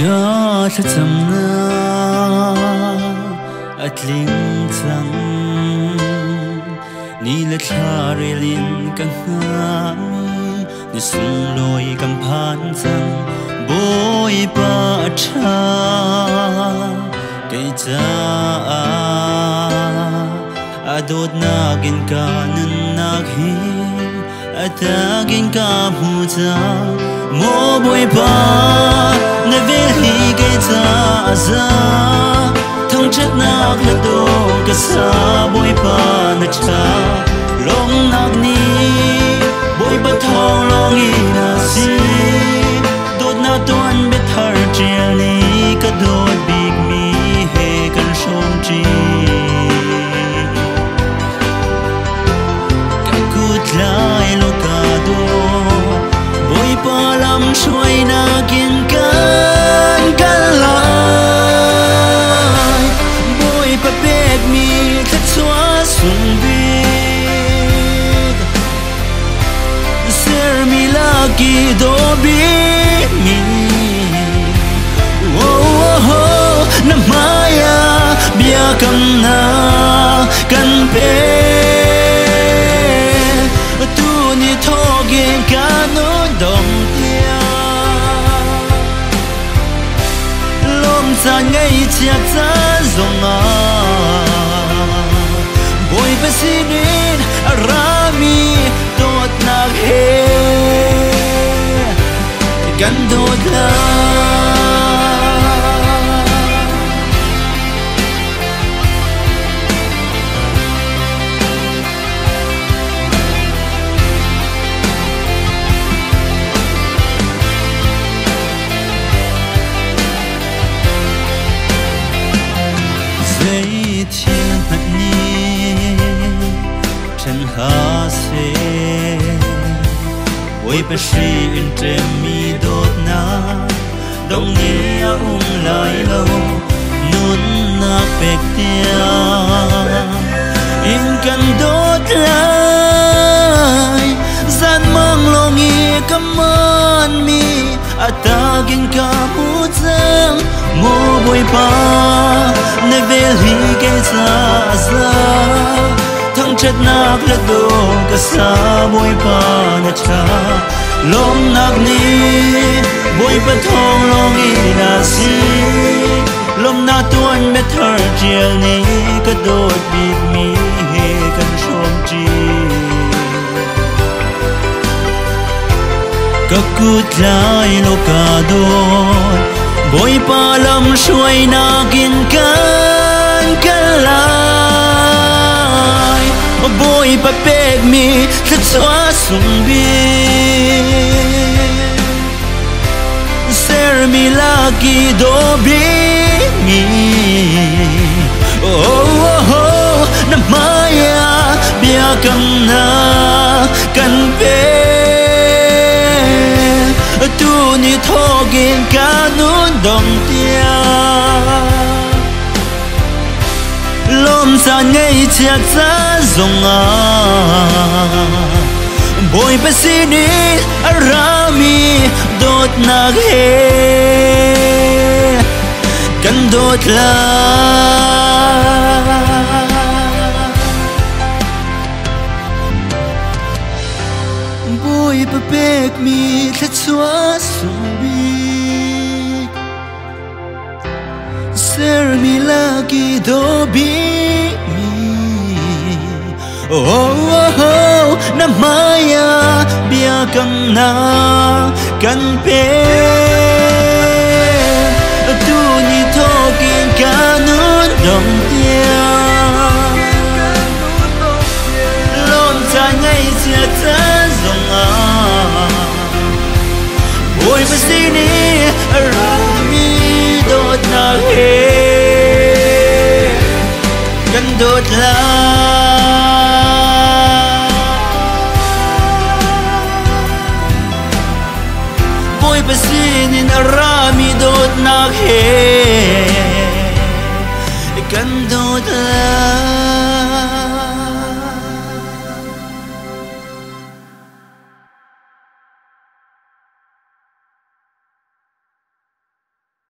cho thật dầm na at linh trăng ni lệ cha rê linh căng nga ni sung lôi căng phan trăng bôi ba cha cây cha adot na gin ka nun nak hi atagin ka mu cha mo bôi ba ne ve hi cây cha za thong chất nak le do ka sa bôi ba na cha long nak ni bôi ba thong long i na si dot na tuan bet har chial ni ka dot big mi he kan shom chi ka kut lai lo ka do bôi ba lam shoi na kin kan kan lai bôi ba beg mi thắt xóa sung big ser mi lagi do big mi na maya bia kam na kan pe tu ni thoge ka no dom tia lom sa ngai chia za zong a boy besinin arami tot na he kan dot la thiên hận ni chân ha se oi pe shi in trem mi dot na dong ni a lai lo nun na pek tia in kan dot lai zan mang long i kaman mi atagin ka mu chang mo boi pa ne vel hi ke sa za thang chet nak le do ka sa boi pa na cha lom nak ni boi pa thong long i na si lom na tuan me thar chial ni ka dot big mi he kan shom chi ka kut lai lo ka dot bôi pa lam shuai na kin kan kalai bôi pa pek mi thắt xóa sung bi ser mi lagi do bi mi na maya bia kam na kan pe tu ni thogen ka nun dom tia lom sa ngai chiak za zong a boy besini arami dot na he kan dot la boy pa pek mi thắt xóa sung big ser mi lagi do big mi na maya bia kam na kan pe tu ni thokin ka nun dom tia lom sa ngai sia za zong a oi besini arami dot na he kan dot la oi besini arami dot na he kan dot la